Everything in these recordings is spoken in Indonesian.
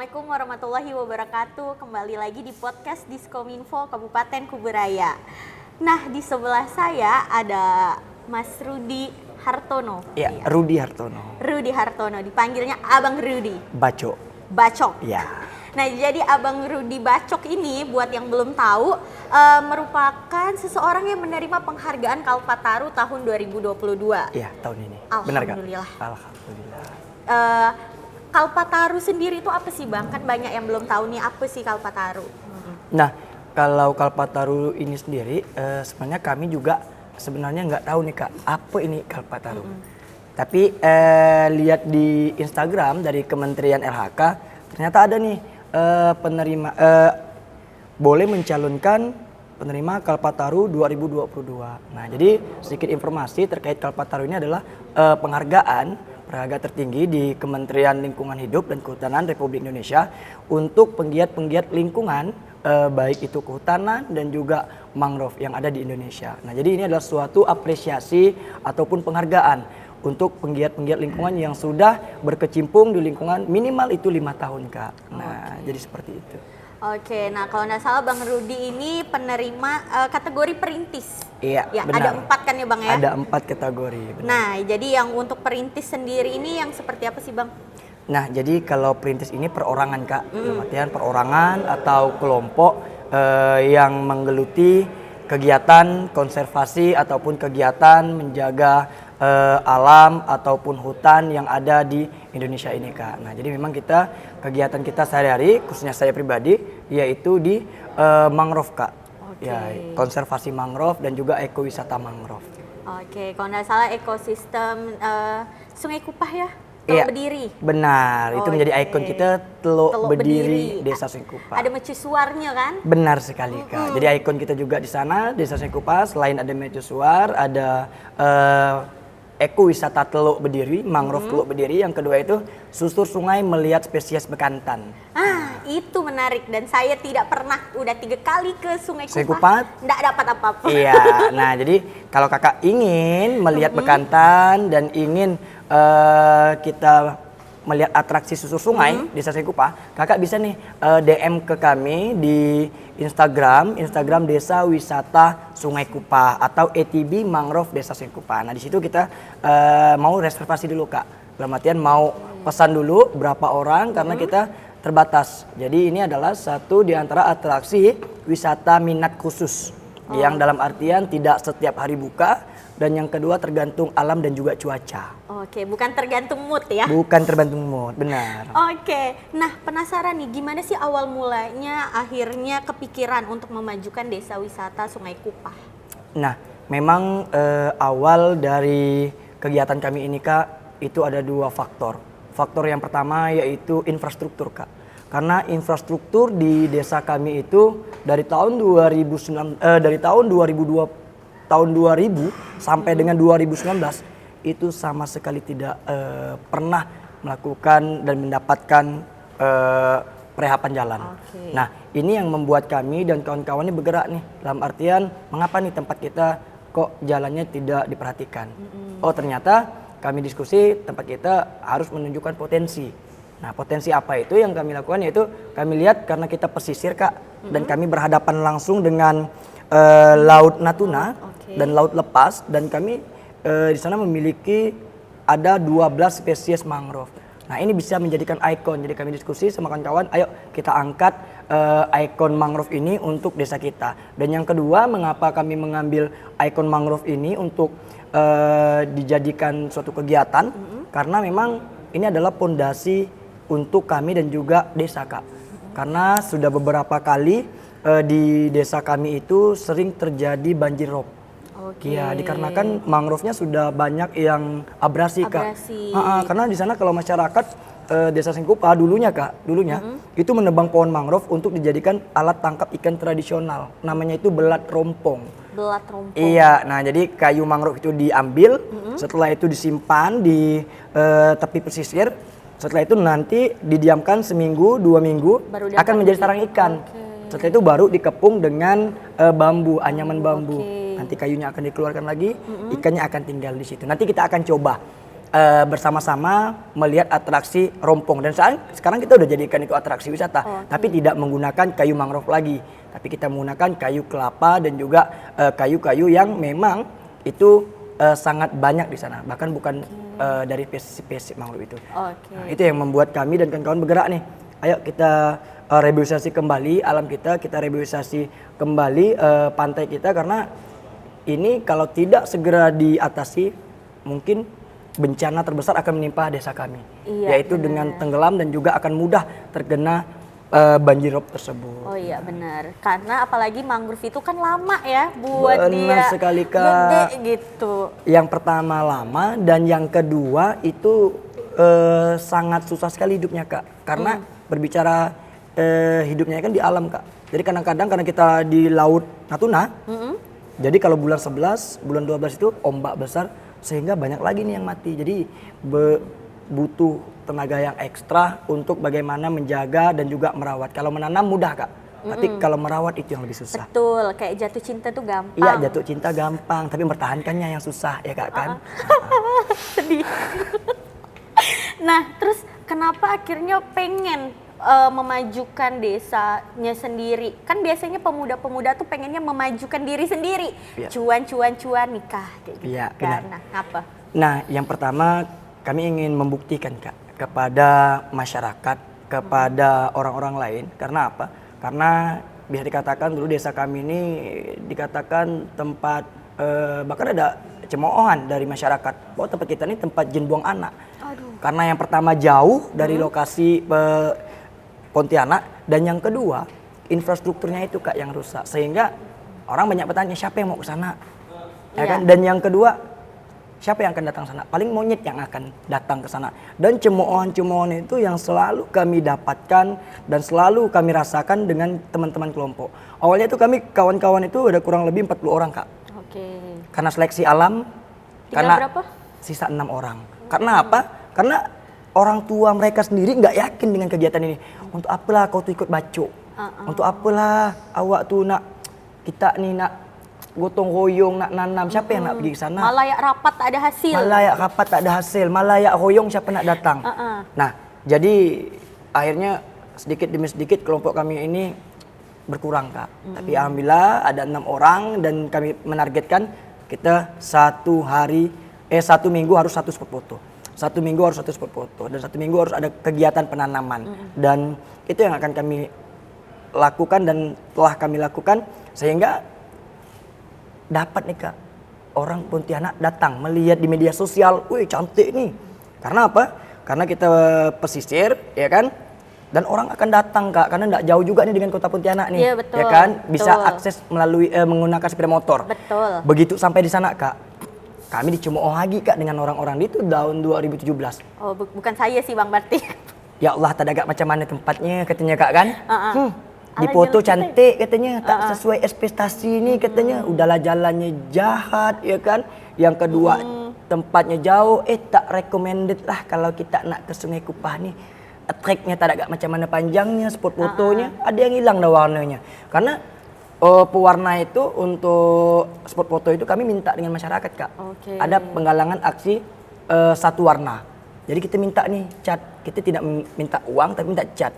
Assalamualaikum warahmatullahi wabarakatuh. Kembali lagi di podcast Diskominfo Kabupaten Kuburaya. Nah, di sebelah saya ada Mas Rudi Hartono. Iya, Rudi Hartono. Rudi Hartono, dipanggilnya Abang Rudi. Bacok. Bacok. Iya. Nah, jadi Abang Rudi Bacok ini buat yang belum tahu merupakan seseorang yang menerima penghargaan Kalpataru tahun 2022. Iya, tahun ini. Alhamdulillah. Benar, Kak? Alhamdulillah. Kalpataru sendiri itu apa sih Bang? Kan banyak yang belum tahu nih apa sih Kalpataru. Nah, kalau Kalpataru ini sendiri sebenarnya kami juga sebenarnya nggak tahu nih Kak, apa ini Kalpataru. Tapi lihat di Instagram dari Kementerian LHK ternyata ada nih penerima boleh mencalonkan penerima Kalpataru 2022. Nah, jadi sedikit informasi terkait Kalpataru ini adalah penghargaan tertinggi di Kementerian Lingkungan Hidup dan Kehutanan Republik Indonesia untuk penggiat-penggiat lingkungan baik itu kehutanan dan juga mangrove yang ada di Indonesia. Nah, jadi ini adalah suatu apresiasi ataupun penghargaan untuk penggiat-penggiat lingkungan yang sudah berkecimpung di lingkungan minimal itu 5 tahun, Kak. Nah, jadi seperti itu. Oke, nah kalau nggak salah Bang Rudi ini penerima kategori perintis. Iya, ya, benar. Ada 4 kan ya Bang ya? Ada 4 kategori. Benar. Nah, jadi yang untuk perintis sendiri ini yang seperti apa sih Bang? Nah, jadi kalau perintis ini perorangan Kak, artian perorangan atau kelompok yang menggeluti kegiatan konservasi ataupun kegiatan menjaga alam ataupun hutan yang ada di Indonesia ini Kak. Nah, jadi memang kegiatan kita sehari-hari, khususnya saya pribadi, yaitu di mangrove Kak. Oke. Ya, konservasi mangrove dan juga ekowisata mangrove. Oke, kalau nggak salah ekosistem Sungai Kupah ya? Iya, Teluk Berdiri. Benar, itu menjadi ikon kita Teluk Berdiri, Desa Ada Singkupa. mercusuarnya kan? Benar sekali Kak. Jadi ikon kita juga di sana Desa Singkupa. Selain ada mercusuar, ada ekowisata Teluk Berdiri, mangrove Teluk Berdiri. Yang kedua itu susur sungai melihat spesies bekantan. Ah, itu menarik dan saya tidak pernah, udah 3 kali ke Sungai Sungai Kupah, Kupah? nggak dapat apa-apa. Iya, nah jadi kalau kakak ingin melihat bekantan dan ingin kita melihat atraksi susur sungai di Desa Singkupa, kakak bisa nih DM ke kami di Instagram Desa Wisata Sungai Kupah atau ATB Mangrove Desa Singkupa. Nah di situ kita mau reservasi dulu Kak, dalam artian mau pesan dulu berapa orang karena kita terbatas. Jadi ini adalah satu di antara atraksi wisata minat khusus yang dalam artian tidak setiap hari buka dan yang kedua tergantung alam dan juga cuaca. Oke, bukan tergantung mood ya? Bukan tergantung mood, benar. Oke, nah penasaran nih gimana sih awal mulanya akhirnya kepikiran untuk memajukan desa wisata Sungai Kupah? Nah, memang awal dari kegiatan kami ini Kak, itu ada 2 faktor. Faktor yang pertama yaitu infrastruktur Kak. Karena infrastruktur di desa kami itu dari tahun 2000 sampai dengan 2019 itu sama sekali tidak pernah melakukan dan mendapatkan perehapan jalan. Oke. Nah, ini yang membuat kami dan kawan-kawan ini bergerak nih. Dalam artian, mengapa nih tempat kita kok jalannya tidak diperhatikan? Oh, ternyata kami diskusi tempat kita harus menunjukkan potensi. Nah, potensi apa itu yang kami lakukan yaitu kami lihat karena kita pesisir Kak dan kami berhadapan langsung dengan Laut Natuna dan Laut Lepas dan kami di sana memiliki ada 12 spesies mangrove. Nah, ini bisa menjadikan ikon. Jadi kami diskusi sama kawan-kawan, ayo kita angkat ikon mangrove ini untuk desa kita. Dan yang kedua, mengapa kami mengambil ikon mangrove ini untuk dijadikan suatu kegiatan? Karena memang ini adalah pondasi untuk kami dan juga desa Kak. Karena sudah beberapa kali di desa kami itu sering terjadi banjir rob. Oke. Iya, dikarenakan mangrove-nya sudah banyak yang abrasi Kak. Abrasi. Karena di sana kalau masyarakat Desa Singkupa dulunya itu menebang pohon mangrove untuk dijadikan alat tangkap ikan tradisional. Namanya itu belat rompong. Belat rompong. Iya, nah jadi kayu mangrove itu diambil, setelah itu disimpan di tepi pesisir. Setelah itu nanti didiamkan seminggu, 2 minggu, Baru akan menjadi sarang ikan. Setelah itu baru dikepung dengan bambu, anyaman bambu. Nanti kayunya akan dikeluarkan lagi, ikannya akan tinggal di situ. Nanti kita akan coba bersama-sama melihat atraksi rompong, dan sekarang kita udah jadikan itu atraksi wisata, tapi tidak menggunakan kayu mangrove lagi, tapi kita menggunakan kayu kelapa dan juga kayu-kayu yang memang itu sangat banyak di sana, bahkan bukan dari spesies mangrove itu. Nah, itu yang membuat kami dan kawan-kawan bergerak nih. Ayo kita revitalisasi kembali alam kita revitalisasi kembali pantai kita, karena ini kalau tidak segera diatasi mungkin bencana terbesar akan menimpa desa kami, yaitu dengan tenggelam dan juga akan mudah terkena banjirop tersebut. Oh iya benar, karena apalagi mangrove itu kan lama ya buat Benar dia sekali, Kak. gede gitu. Yang pertama lama, dan yang kedua itu sangat susah sekali hidupnya, Kak, karena berbicara hidupnya kan di alam, Kak. Jadi kadang-kadang karena kita di laut Natuna, jadi kalau bulan 11, bulan 12 itu ombak besar, sehingga banyak lagi nih yang mati. Jadi butuh tenaga yang ekstra untuk bagaimana menjaga dan juga merawat. Kalau menanam mudah, Kak, tapi kalau merawat itu yang lebih susah. Betul, kayak jatuh cinta tuh gampang. Iya, jatuh cinta gampang, tapi mempertahankannya yang susah, ya Kak kan? Sedih. Nah, terus kenapa akhirnya pengen memajukan desanya sendiri? Kan biasanya pemuda-pemuda tuh pengennya memajukan diri sendiri. Cuan nikah kayak gitu kan. Benar. Nah, apa? Nah, yang pertama kami ingin membuktikan, Kak, kepada masyarakat, kepada orang-orang lain. Karena apa? Karena bisa dikatakan dulu desa kami ini dikatakan tempat bahkan ada cemoohan dari masyarakat bahwa tempat kita ini tempat jin buang anak. Karena yang pertama jauh dari lokasi Pontianak, dan yang kedua infrastrukturnya itu, Kak, yang rusak, sehingga orang banyak bertanya siapa yang mau ke sana, ya kan? Dan yang kedua, siapa yang akan datang sana? Paling monyet yang akan datang ke sana. Dan cemoohan-cemoohan itu yang selalu kami dapatkan dan selalu kami rasakan dengan teman-teman kelompok. Awalnya itu kami kawan-kawan itu ada kurang lebih 40 orang, Kak. Karena seleksi alam, karena berapa? Sisa 6 orang. Karena apa? Karena orang tua mereka sendiri nggak yakin dengan kegiatan ini. Untuk apalah kau tuh ikut bacok? Untuk apalah awak tuh kita nak gotong royong, nak nanam? Siapa yang nak pergi ke sana? Malayak rapat tak ada hasil. Malayak rapat tak ada hasil. Malayak royong siapa nak datang? Nah, jadi akhirnya sedikit demi sedikit kelompok kami ini berkurang, Kak. Tapi alhamdulillah ada 6 orang, dan kami menargetkan kita satu minggu harus 1 spot foto. 1 minggu harus 1 spot foto, dan 1 minggu harus ada kegiatan penanaman. Dan itu yang akan kami lakukan dan telah kami lakukan, sehingga dapat nih, Kak, orang Pontianak datang melihat di media sosial, wih cantik nih. Karena apa? Karena kita pesisir, ya kan? Dan orang akan datang, Kak, karena tidak jauh juga nih dengan kota Pontianak nih, iya, betul, ya kan? Bisa betul. akses melalui menggunakan sepeda motor. Betul. Begitu sampai di sana, Kak, kami dicemooh lagi, Kak, dengan orang-orang itu tahun 2017. Oh, bukan saya sih, Bang, berarti. Ya Allah, tak agak macam mana tempatnya, katanya, Kak, kan? Di Ala foto jalan cantik, katanya, tak sesuai ekspektasi ini, katanya. Udahlah jalannya jahat, ya kan? Yang kedua, tempatnya jauh, tak recommended lah kalau kita nak ke Sungai Kupah nih. Tracknya tak agak macam mana panjangnya, spot fotonya, ada yang hilang dah warnanya. Karena pewarna itu untuk spot foto itu kami minta dengan masyarakat, Kak. Ada penggalangan aksi satu warna. Jadi kita minta nih cat, kita tidak minta uang tapi minta cat.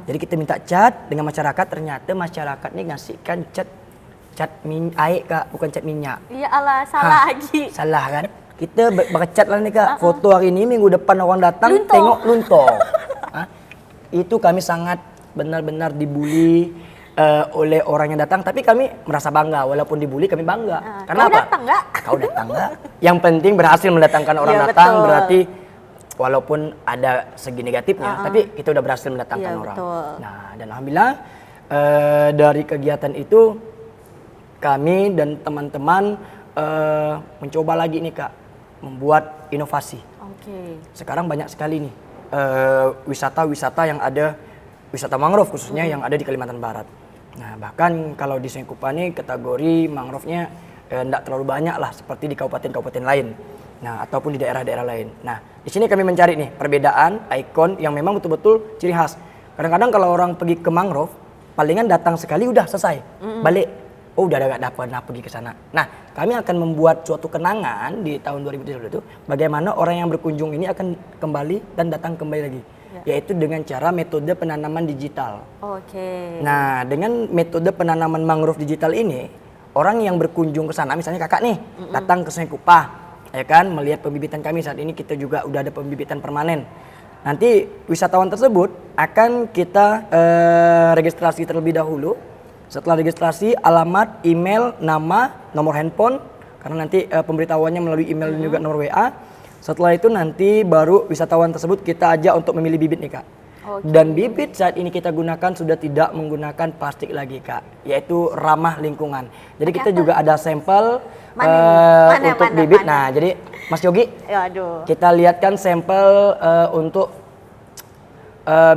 Jadi kita minta cat dengan masyarakat, ternyata masyarakat nih ngasihkan cat air, Kak, bukan cat minyak. Iya, Allah, salah lagi. Salah kan? Kita bercat lah nih, Kak. Foto hari ini, minggu depan orang datang Luntur. tengok luntur. Itu kami sangat benar-benar dibully oleh orang yang datang, tapi kami merasa bangga. Walaupun dibully kami bangga. Karena Kau apa? datang nggak? Kau datang nggak? Yang penting berhasil mendatangkan orang Iya, datang, betul. berarti walaupun ada segi negatifnya, tapi kita udah berhasil mendatangkan Iya, orang. betul. Nah, dan alhamdulillah dari kegiatan itu kami dan teman-teman mencoba lagi nih, Kak, membuat inovasi. Sekarang banyak sekali nih wisata-wisata yang ada, wisata mangrove khususnya yang ada di Kalimantan Barat. Nah, bahkan kalau di Sungai Kupah ini kategori mangrove-nya tidak terlalu banyak lah seperti di kabupaten-kabupaten lain. Nah, ataupun di daerah-daerah lain. Nah, di sini kami mencari nih perbedaan ikon yang memang betul-betul ciri khas. Kadang-kadang kalau orang pergi ke mangrove, palingan datang sekali udah selesai. Balik. oh udah gak pernah pergi ke sana. Nah, kami akan membuat suatu kenangan di tahun 2017 itu bagaimana orang yang berkunjung ini akan kembali dan datang kembali lagi. Yaitu dengan cara metode penanaman digital. Oke. Nah, dengan metode penanaman mangrove digital ini, orang yang berkunjung ke sana, misalnya kakak nih, datang ke Sungai Kupah, ya kan, melihat pembibitan kami. Saat ini kita juga udah ada pembibitan permanen. Nanti wisatawan tersebut akan kita registrasi terlebih dahulu. Setelah registrasi, alamat, email, nama, nomor handphone, karena nanti pemberitahuannya melalui email dan juga nomor WA. Setelah itu nanti baru wisatawan tersebut kita ajak untuk memilih bibit nih Kak. Dan bibit saat ini kita gunakan sudah tidak menggunakan plastik lagi Kak, yaitu ramah lingkungan. Jadi kita juga ada sampel untuk bibit. Nah, jadi Mas Yogi, kita lihatkan sampel untuk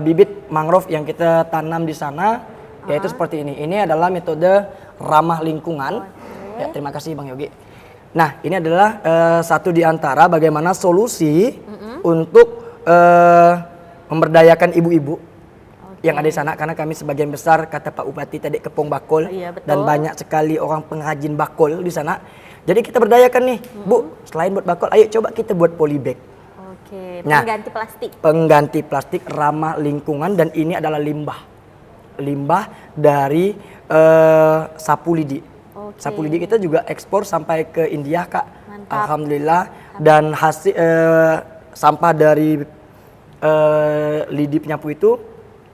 bibit mangrove yang kita tanam di sana, yaitu seperti ini. Ini adalah metode ramah lingkungan. Ya, terima kasih Bang Yogi. Nah, ini adalah satu di antara bagaimana solusi untuk memberdayakan ibu-ibu yang ada di sana, karena kami sebagian besar kata Pak Bupati tadi kepong bakul dan banyak sekali orang pengrajin bakul di sana. Jadi kita berdayakan nih, Bu, selain buat bakul, ayo coba kita buat polybag. Pengganti plastik. Pengganti plastik ramah lingkungan, dan ini adalah limbah dari sapu lidi. Sapu lidi kita juga ekspor sampai ke India Kak. Mantap. Alhamdulillah. Dan hasil sampah dari lidi penyapu itu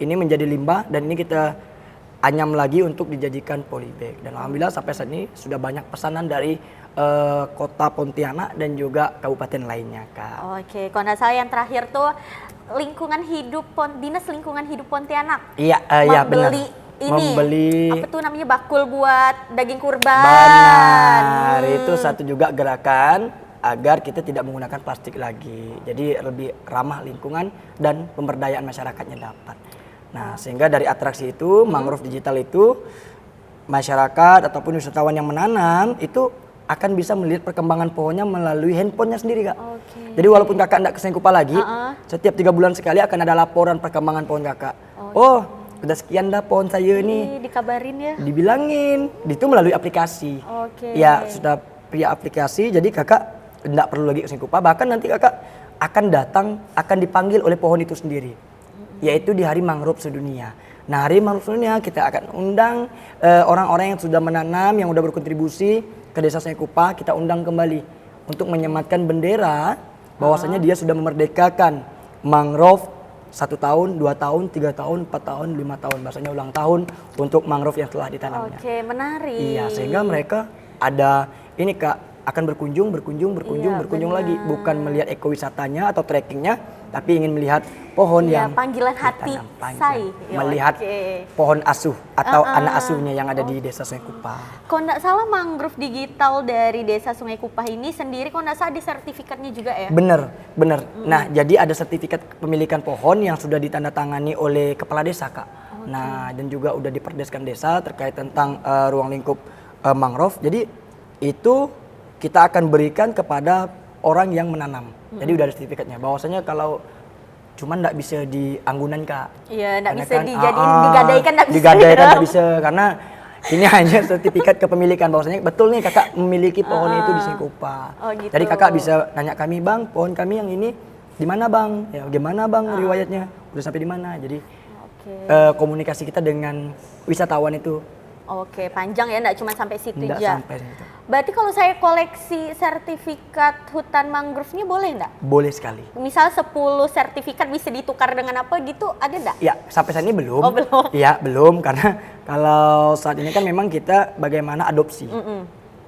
ini menjadi limbah, dan ini kita anyam lagi untuk dijadikan polybag. Dan alhamdulillah sampai saat ini sudah banyak pesanan dari kota Pontianak dan juga kabupaten lainnya Kak. Oke, kalau nggak salah yang terakhir tuh Dinas Lingkungan Hidup Pontianak. Iya, iya benar. Membeli apa tuh namanya, bakul buat daging kurban. Benar, itu satu juga gerakan agar kita tidak menggunakan plastik lagi. Jadi lebih ramah lingkungan dan pemberdayaan masyarakatnya dapat. Nah, sehingga dari atraksi itu, mangrove digital itu, masyarakat ataupun wisatawan yang menanam itu akan bisa melihat perkembangan pohonnya melalui handphonenya sendiri Kak. Jadi walaupun kakak tidak ke Sungai Kupah lagi, setiap 3 bulan sekali akan ada laporan perkembangan pohon kakak. Oh, udah sekian dah pohon saya nih. Dikabarin ya? Dibilangin, itu melalui aplikasi. Ya, sudah via aplikasi, jadi kakak tidak perlu lagi ke Sungai Kupah. Bahkan nanti kakak akan dipanggil oleh pohon itu sendiri. Yaitu di Hari Mangrove Sedunia. Nah, Hari Mangrove Sedunia kita akan undang orang-orang yang sudah menanam, yang sudah berkontribusi ke desa Sungai Kupah, kita undang kembali untuk menyematkan bendera bahwasanya dia sudah memerdekakan mangrove 1 tahun, 2 tahun, 3 tahun, 4 tahun, 5 tahun, bahasanya ulang tahun untuk mangrove yang telah ditanamnya. Oke, menarik. Iya, sehingga mereka ada ini Kak, akan berkunjung lagi, bukan melihat ekowisatanya atau trekkingnya, tapi ingin melihat pohon yang panggilan hati saya, melihat pohon asuh atau anak asuhnya yang ada di desa Sungai Kupah. Kalau nggak salah mangrove digital dari desa Sungai Kupah ini sendiri, kalau nggak salah ada sertifikatnya juga ya? Bener. Nah, jadi ada sertifikat kepemilikan pohon yang sudah ditandatangani oleh kepala desa Kak. Nah, dan juga udah diperdeskan desa terkait tentang ruang lingkup mangrove. Jadi itu kita akan berikan kepada orang yang menanam. Jadi udah ada sertifikatnya. Bahwasanya kalau cuman nggak bisa dianggunan Kak. Iya, nggak bisa digadaikan, nggak bisa. Digadaikan nggak bisa, karena ini hanya sertifikat kepemilikan. Bahwasanya betul nih kakak memiliki pohon itu di Sungai Kupah. Gitu. Jadi kakak bisa nanya kami, Bang, pohon kami yang ini di mana Bang? Ya gimana Bang riwayatnya? Udah sampai di mana? Jadi komunikasi kita dengan wisatawan itu. Oke, panjang ya, enggak cuma sampai situ aja. Enggak sampai situ. Berarti kalau saya koleksi sertifikat hutan mangrove-nya boleh enggak? Boleh sekali. Misal 10 sertifikat bisa ditukar dengan apa gitu, ada enggak? Ya, sampai saat ini belum. Oh, belum. Iya, belum, karena kalau saat ini kan memang kita bagaimana adopsi.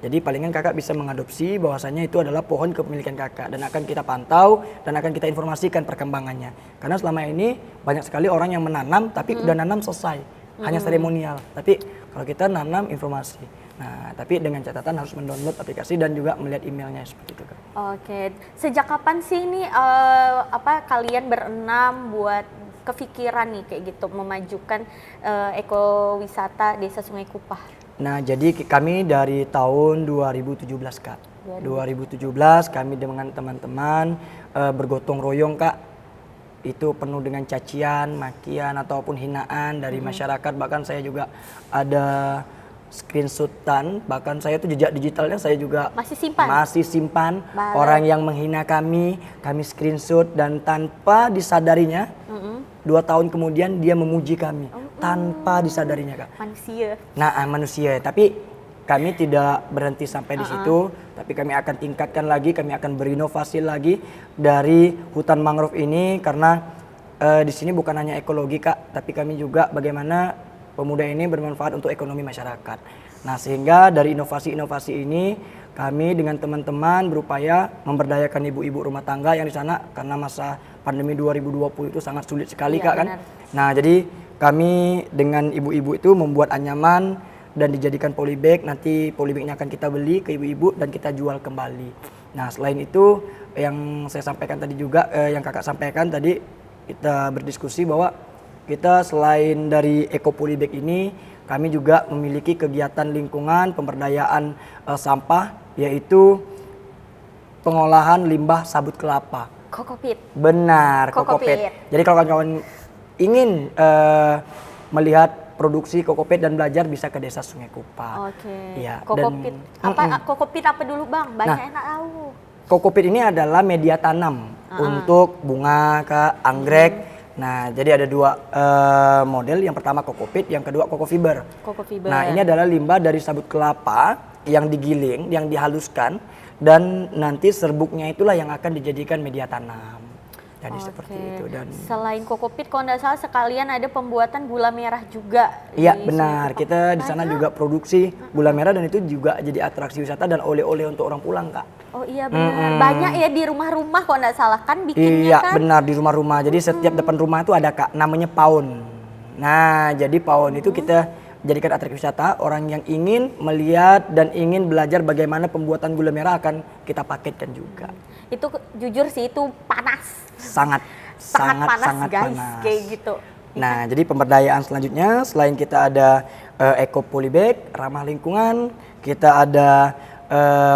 Jadi palingan kakak bisa mengadopsi bahwasanya itu adalah pohon kepemilikan kakak, dan akan kita pantau dan akan kita informasikan perkembangannya. Karena selama ini banyak sekali orang yang menanam tapi udah nanam selesai, hanya seremonial. Tapi kalau kita nanam informasi. Nah, tapi dengan catatan harus mendownload aplikasi dan juga melihat emailnya seperti itu Kak. Oke, sejak kapan sih ini kalian berenam buat kepikiran nih kayak gitu memajukan ekowisata Desa Sungai Kupah? Nah, jadi kami dari tahun 2017 Kak. 2017 kami dengan teman-teman bergotong royong Kak. Itu penuh dengan cacian, makian ataupun hinaan dari masyarakat. Bahkan saya juga ada screenshotan, bahkan saya tuh jejak digitalnya saya juga Masih simpan? Balik. Orang yang menghina kami screenshot, dan tanpa disadarinya 2 tahun kemudian dia memuji kami tanpa disadarinya, Kak. Manusia. Nah, manusia, tapi kami tidak berhenti sampai di situ, tapi kami akan tingkatkan lagi, kami akan berinovasi lagi dari hutan mangrove ini, karena di sini bukan hanya ekologi, Kak, tapi kami juga bagaimana pemuda ini bermanfaat untuk ekonomi masyarakat. Nah, sehingga dari inovasi-inovasi ini kami dengan teman-teman berupaya memberdayakan ibu-ibu rumah tangga yang di sana, karena masa pandemi 2020 itu sangat sulit sekali, Iya, Kak, kan. benar. Nah, jadi kami dengan ibu-ibu itu membuat anyaman dan dijadikan polybag. Nanti polybagnya akan kita beli ke ibu-ibu dan kita jual kembali. Nah, selain itu yang saya sampaikan tadi juga, yang kakak sampaikan tadi, kita berdiskusi bahwa kita selain dari Eco Polybag ini, kami juga memiliki kegiatan lingkungan pemberdayaan sampah, yaitu pengolahan limbah sabut kelapa. Kokopit. Benar, Kokopit. Jadi kalau kawan-kawan ingin melihat produksi Kokopit dan belajar, bisa ke Desa Sungai Kupa. Oke. Ya, Kokopit. Kokopit apa dulu, Bang? Banyak enak tahu. Kokopit ini adalah media tanam untuk bunga, Kak, anggrek. Nah, jadi ada 2 model. Yang pertama Kokopit, yang kedua Kokofiber. Kokofiber. Nah, ini adalah limbah dari sabut kelapa yang digiling, yang dihaluskan, dan nanti serbuknya itulah yang akan dijadikan media tanam. Jadi seperti itu. Dan selain Kokopit, kalau nggak salah sekalian ada pembuatan gula merah juga. iya, benar. Kita di sana juga produksi gula merah, dan itu juga jadi atraksi wisata dan oleh-oleh untuk orang pulang, Kak. Oh iya benar. Banyak ya di rumah-rumah kalau nggak salah kan bikinnya Iya, kan. benar, di rumah-rumah. Jadi setiap depan rumah itu ada, Kak, namanya paun. Nah, jadi paun itu kita jadikan atraksi wisata. Orang yang ingin melihat dan ingin belajar bagaimana pembuatan gula merah akan kita paketkan juga. Itu jujur sih itu panas. Sangat Panas guys, kayak gitu. Nah, jadi pemberdayaan selanjutnya selain kita ada Eco Polybag, ramah lingkungan, kita ada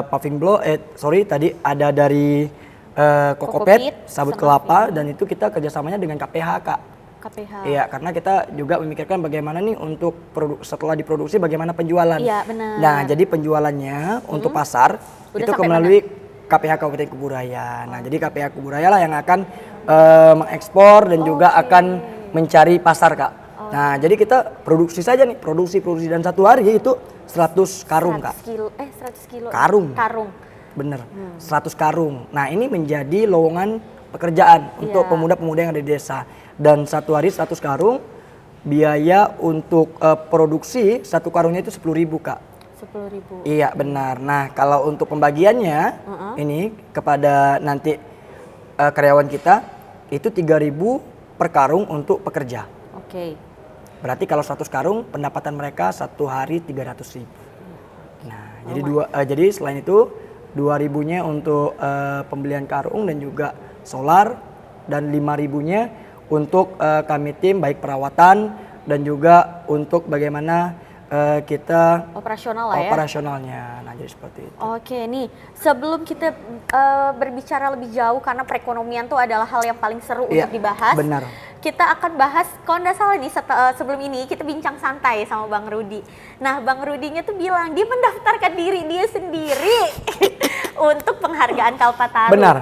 paving blow, tadi ada dari Kokopet, sabut kelapa, dan itu kita kerjasamanya dengan KPH, Kak. KPH. Iya, karena kita juga memikirkan bagaimana nih untuk setelah diproduksi bagaimana penjualan. Iya, benar. Nah, jadi penjualannya untuk pasar Udah itu sampai melalui KPH Kabupaten Kuburaya. Nah, jadi KPH Kuburaya lah yang akan mengekspor dan juga akan mencari pasar, Kak. Nah, jadi kita produksi saja nih, produksi dan satu hari itu 100 karung, 100 Kak. kilo, 100 kilo. Karung. Bener, 100 karung. Nah, ini menjadi lowongan pekerjaan untuk pemuda-pemuda yang ada di desa. Dan satu hari 100 karung, biaya untuk produksi satu karungnya itu 10.000, Kak. 10.000. Iya, benar. Nah, kalau untuk pembagiannya ini kepada nanti karyawan kita itu 3.000 per karung untuk pekerja. Oke. Berarti kalau 100 karung pendapatan mereka satu hari 300.000. Nah, jadi selain itu 2.000-nya untuk pembelian karung dan juga solar, dan 5.000-nya untuk kami tim baik perawatan dan juga untuk bagaimana kita Operasional lah ya. operasionalnya. Nah, jadi seperti itu. Oke, nih sebelum kita berbicara lebih jauh, karena perekonomian tuh adalah hal yang paling seru Iya, untuk dibahas. benar. Kita akan bahas, kalau nggak salah nih sebelum ini kita bincang santai sama Bang Rudi. Nah, Bang Rudinya tuh bilang dia mendaftarkan diri dia sendiri untuk penghargaan Kalpataru. Benar.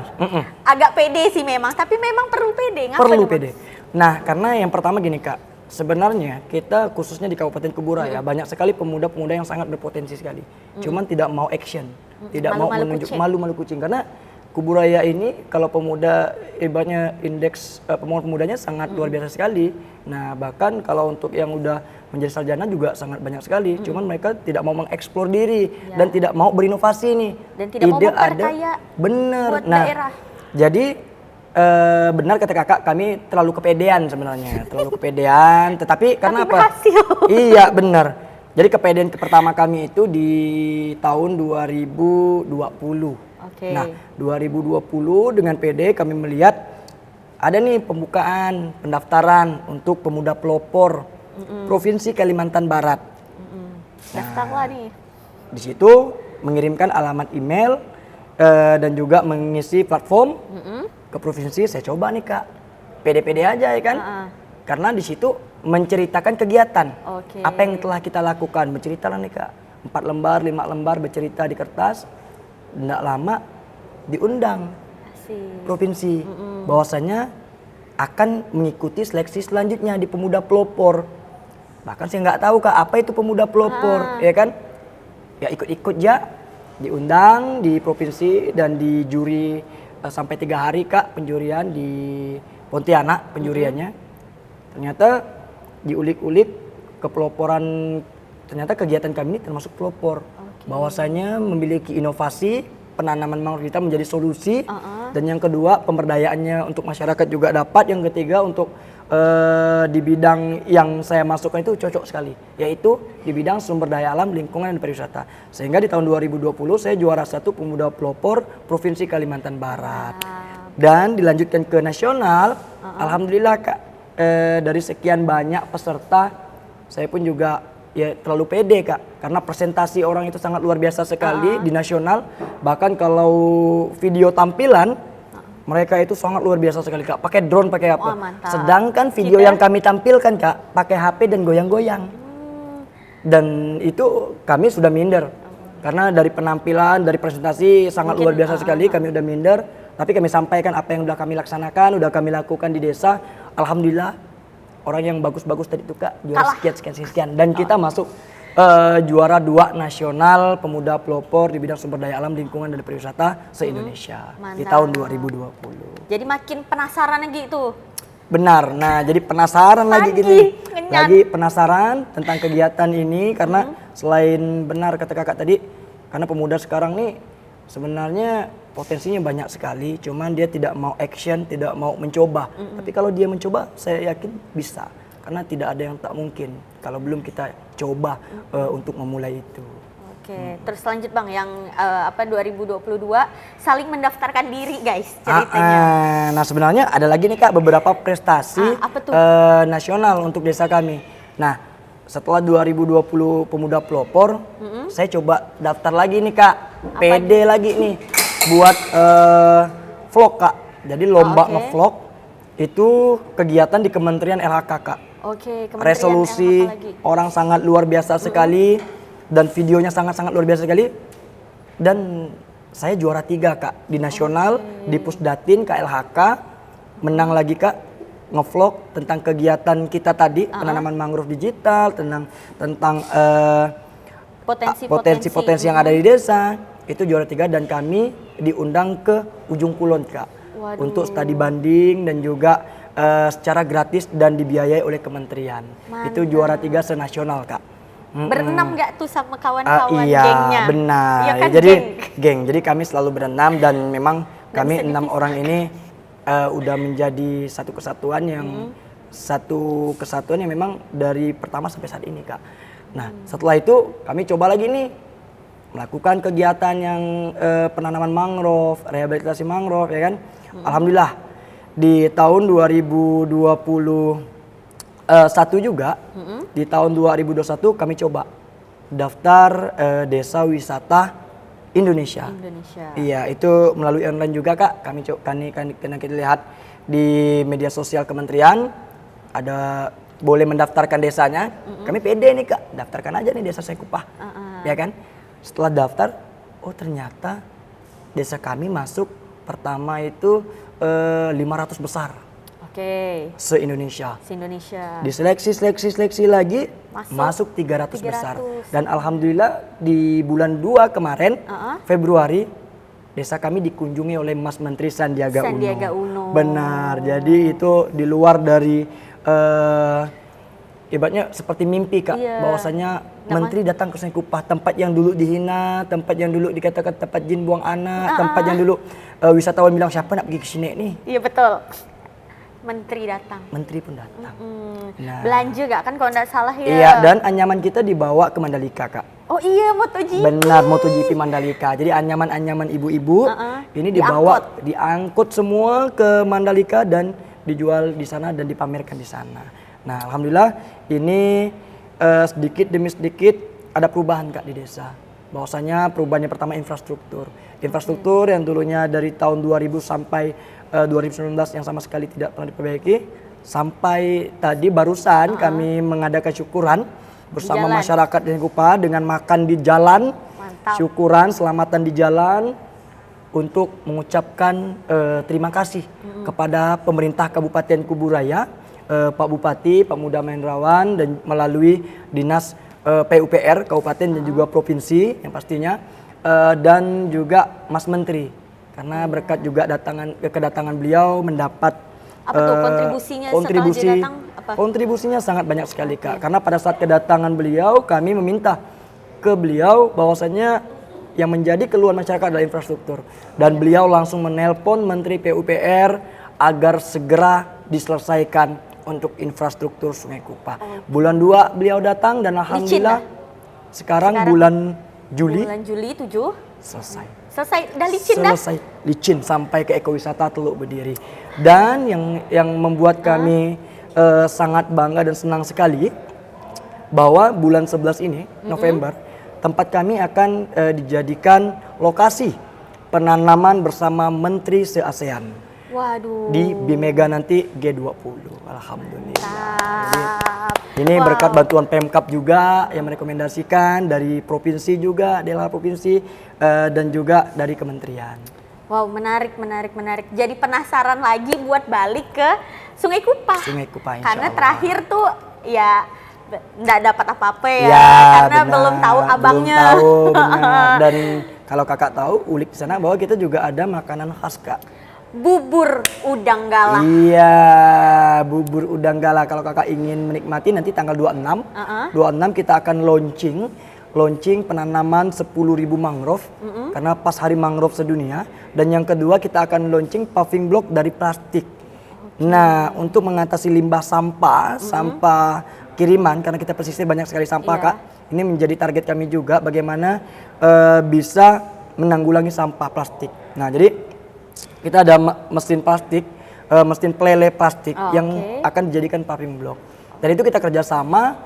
Agak pede sih memang, tapi memang perlu pede. Ngapa Perlu tuh, Bang? pede. Nah, karena yang pertama gini, Kak. Sebenarnya kita khususnya di Kabupaten Kuburaya banyak sekali pemuda-pemuda yang sangat berpotensi sekali. Cuman tidak mau action, tidak mau menunjuk malu-malu kucing, karena Kuburaya ini kalau pemuda ibaratnya indeks pembangunan pemudanya sangat luar biasa sekali. Nah, bahkan kalau untuk yang udah menjadi sarjana juga sangat banyak sekali. Cuman mereka tidak mau mengeksplor diri dan tidak mau berinovasi nih. Dan tidak mau memperkaya bener. buat Nah, daerah. jadi benar kata kakak, kami terlalu kepedean sebenarnya, tetapi karena Tapi apa? berhasil. Iya, benar. Jadi kepedean pertama kami itu di tahun 2020. Oke. Nah, 2020 dengan PD kami melihat ada nih pembukaan pendaftaran untuk pemuda pelopor Provinsi Kalimantan Barat. Daftarlah nih. Di situ mengirimkan alamat email dan juga mengisi platform ke provinsi. Saya coba nih, Kak, pede-pede aja ya kan. karena di situ menceritakan kegiatan. Oke. Apa yang telah kita lakukan, bercerita lah nih Kak. 4 lembar, 5 lembar bercerita di kertas. Tidak lama diundang Asik. provinsi bahwasanya akan mengikuti seleksi selanjutnya di pemuda pelopor. Bahkan saya nggak tahu Kak apa itu pemuda pelopor, ya kan? Ya ikut-ikut ya, diundang di provinsi dan di juri sampai 3 hari Kak penjurian di Pontianak penjuriannya. Ternyata diulik-ulik kepeloporan, ternyata kegiatan kami ini termasuk pelopor. Bahwasanya memiliki inovasi penanaman mangrove kita menjadi solusi, dan yang kedua pemberdayaannya untuk masyarakat juga dapat, yang ketiga untuk di bidang yang saya masukkan itu cocok sekali, yaitu di bidang sumber daya alam, lingkungan dan pariwisata. Sehingga di tahun 2020 saya juara 1 pemuda pelopor Provinsi Kalimantan Barat. Dan dilanjutkan ke nasional, alhamdulillah Kak, dari sekian banyak peserta saya pun juga ya terlalu pede Kak, karena presentasi orang itu sangat luar biasa sekali di nasional. Bahkan kalau video tampilan mereka itu sangat luar biasa sekali Kak, pakai drone, pakai apa. Sedangkan video yang kami tampilkan Kak, pakai HP dan goyang-goyang. Dan itu kami sudah minder, karena dari penampilan, dari presentasi sangat luar biasa sekali, kami udah minder. Tapi kami sampaikan apa yang udah kami laksanakan, udah kami lakukan di desa. Alhamdulillah orang yang bagus-bagus tadi itu Kak juara sekian. Dan kita masuk juara 2 nasional pemuda pelopor di bidang sumber daya alam, lingkungan dan pariwisata se-Indonesia di tahun 2020. Jadi makin penasaran lagi itu. Benar. Nah, jadi penasaran lagi gini. Lagi penasaran tentang kegiatan ini karena selain benar kata Kakak tadi, karena pemuda sekarang nih sebenarnya potensinya banyak sekali, cuman dia tidak mau action, tidak mau mencoba. Tapi kalau dia mencoba, saya yakin bisa. Karena tidak ada yang tak mungkin kalau belum kita coba untuk memulai itu. Oke, terus lanjut Bang, yang 2022 saling mendaftarkan diri guys ceritanya. Nah sebenarnya ada lagi nih Kak beberapa prestasi nasional untuk desa kami. Nah setelah 2020 pemuda pelopor, saya coba daftar lagi nih Kak, PD lagi nih buat vlog Kak. Jadi lomba ngevlog itu kegiatan di Kementerian LHK Kak. Oke, resolusi orang sangat luar biasa sekali dan videonya sangat-sangat luar biasa sekali. Dan saya juara 3 Kak di nasional di Pusdatin KLHK, menang lagi Kak ngevlog tentang kegiatan kita tadi, penanaman mangrove digital, tentang potensi-potensi yang ada di desa. Itu juara 3 dan kami diundang ke Ujung Kulon Kak. Untuk studi banding dan juga secara gratis dan dibiayai oleh kementerian. Itu juara 3 senasional Kak. Berenam nggak tuh sama kawan-kawan iya, gengnya? Benar. Ya kan, jadi geng. Jadi kami selalu berenam dan memang kami 6 orang ini udah menjadi satu kesatuan yang memang dari pertama sampai saat ini Kak. Nah setelah itu kami coba lagi nih melakukan kegiatan yang penanaman mangrove, rehabilitasi mangrove ya kan. Alhamdulillah di tahun 2021 juga, di tahun 2021 kami coba daftar Desa Wisata Indonesia. Iya, itu melalui online juga Kak. Kami kita lihat di media sosial kementerian ada boleh mendaftarkan desanya. Kami pede nih Kak, daftarkan aja nih desa Sekupah. Ya kan? Setelah daftar, oh ternyata desa kami masuk pertama itu 500 besar. Se-Indonesia. Diseleksi lagi masuk 300 besar. Dan alhamdulillah di bulan 2 kemarin, Februari, desa kami dikunjungi oleh Mas Menteri Sandiaga Uno. Benar. Jadi itu di luar dari ibaratnya seperti mimpi Kak, bahwasanya Menteri datang ke Sekupah, tempat yang dulu dihina, tempat yang dulu dikatakan tempat jin buang anak, tempat yang dulu wisatawan bilang siapa nak pergi ke sini nih. Iya betul. Menteri datang. Menteri pun datang. Nah. Belanja gak kan kalau nggak salah ya? Iya, dan anyaman kita dibawa ke Mandalika Kak. Oh iya, MotoGP. Benar, MotoGP Mandalika. Jadi anyaman-anyaman ibu-ibu ini diangkut semua ke Mandalika dan dijual di sana dan dipamerkan di sana. Nah, alhamdulillah ini sedikit demi sedikit ada perubahan Kak di desa. Bahwasanya perubahannya pertama infrastruktur. Infrastruktur yang dulunya dari tahun 2000 sampai 2019 yang sama sekali tidak pernah diperbaiki. sampai tadi barusan kami mengadakan syukuran bersama jalan. masyarakat Sungai Kupa dengan makan di jalan. Mantap. Syukuran, selamatan di jalan untuk mengucapkan terima kasih kepada pemerintah Kabupaten Kuburaya, Pak Bupati, Pak Muda Mahendrawan, dan melalui Dinas PUPR Kabupaten dan juga Provinsi yang pastinya, dan juga Mas Menteri, karena berkat juga kedatangan beliau mendapat Apa tuh kontribusinya setelah dia datang? Apa? Kontribusinya sangat banyak sekali Kak, karena pada saat kedatangan beliau kami meminta ke beliau bahwasanya yang menjadi keluhan masyarakat adalah infrastruktur, dan beliau langsung menelpon Menteri PUPR agar segera diselesaikan untuk infrastruktur Sungai Kupa. Bulan 2 beliau datang dan alhamdulillah sekarang bulan Juli Bulan Juli 7 selesai. selesai, dah licin dah. Selesai licin sampai ke ekowisata Teluk Berdiri. Dan yang membuat kami sangat bangga dan senang sekali bahwa bulan 11 ini November tempat kami akan dijadikan lokasi penanaman bersama Menteri se-ASEAN Waduh. di Bimega nanti G20. Alhamdulillah. Mantap. Ini Wow. berkat bantuan Pemkab juga yang merekomendasikan, dari provinsi juga, daerah provinsi, dan juga dari kementerian. Wow, menarik. Jadi penasaran lagi buat balik ke Sungai Kupa. Sungai Kupa, insya Karena Allah. terakhir tuh ya nggak dapat apa-apa ya, Ya, karena benar. belum tahu abangnya. Belum tahu, benar. Dan kalau kakak tahu, ulik di sana bahwa kita juga ada makanan khas Kak. Bubur udang galah. Iya, bubur udang galah. Kalau kakak ingin menikmati nanti tanggal 26, 26 kita akan launching penanaman 10.000 mangrove, karena pas hari mangrove sedunia. Dan yang kedua kita akan launching paving block dari plastik. Nah, untuk mengatasi limbah sampah, sampah kiriman, karena kita pesisir banyak sekali sampah Kak. Ini menjadi target kami juga bagaimana bisa menanggulangi sampah plastik. Nah, jadi kita ada mesin plastik, mesin pelele plastik yang akan dijadikan paving block. Dan itu kita kerjasama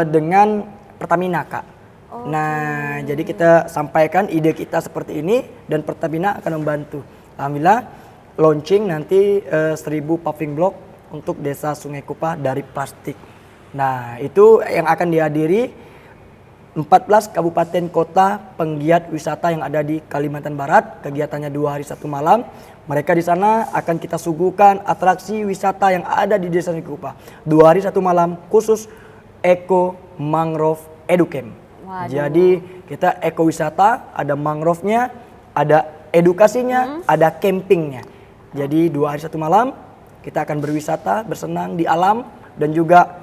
dengan Pertamina Kak. Nah, jadi kita sampaikan ide kita seperti ini dan Pertamina akan membantu. Alhamdulillah launching nanti 1000 paving block untuk desa Sungai Kupa dari plastik. Nah, itu yang akan dihadiri 14 kabupaten kota penggiat wisata yang ada di Kalimantan Barat. Kegiatannya 2 hari 1 malam. Mereka di sana akan kita suguhkan atraksi wisata yang ada di desa Sungai Kupa. 2 hari 1 malam khusus Eco Mangrove Educamp. Waduh. Jadi kita ekowisata, ada mangrove-nya, ada edukasinya, ada campingnya. Jadi 2 hari 1 malam kita akan berwisata, bersenang di alam, dan juga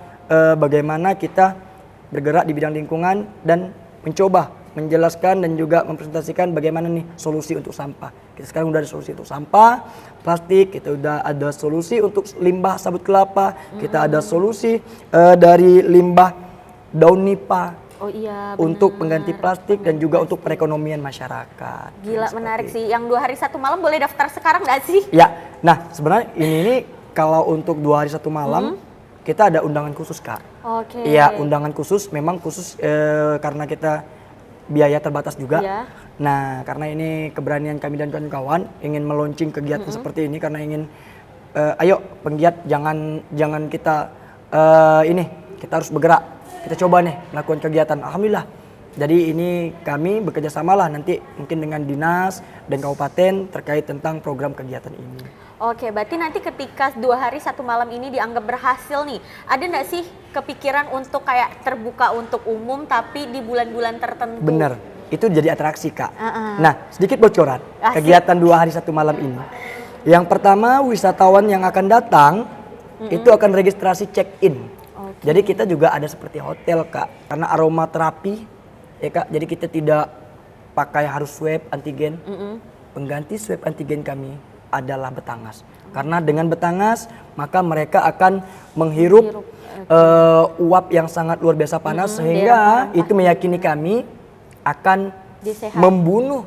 bagaimana kita bergerak di bidang lingkungan dan mencoba menjelaskan dan juga mempresentasikan bagaimana nih solusi untuk sampah. Kita sekarang udah ada solusi untuk sampah plastik, kita udah ada solusi untuk limbah sabut kelapa, kita ada solusi dari limbah daun nipah. Oh iya, Untuk pengganti plastik dan juga untuk perekonomian masyarakat. gila, Seperti menarik itu. sih. Yang 2 hari 1 malam boleh daftar sekarang nggak sih? Ya, nah sebenarnya ini kalau untuk 2 hari 1 malam kita ada undangan khusus Kak. Oke. Iya, undangan khusus, memang khusus karena kita biaya terbatas juga. Iya. Nah, karena ini keberanian kami dan kawan-kawan ingin meluncing kegiatan seperti ini, karena ingin ayo penggiat jangan kita kita harus bergerak. Kita coba nih melakukan kegiatan. Alhamdulillah. Jadi ini kami bekerja samalah nanti mungkin dengan dinas dan kabupaten terkait tentang program kegiatan ini. Oke, berarti nanti ketika 2 hari 1 malam ini dianggap berhasil nih, ada nggak sih kepikiran untuk kayak terbuka untuk umum tapi di bulan-bulan tertentu? Bener, itu jadi atraksi Kak. Nah, sedikit bocoran Asik. kegiatan 2 hari 1 malam ini. Yang pertama, wisatawan yang akan datang itu akan registrasi check-in. Jadi kita juga ada seperti hotel Kak, karena aromaterapi ya Kak. Jadi kita tidak pakai harus swab antigen. Pengganti swab antigen kami adalah Betangas. Karena dengan Betangas maka mereka akan menghirup uap yang sangat luar biasa panas, sehingga itu meyakini kami akan Disehat. membunuh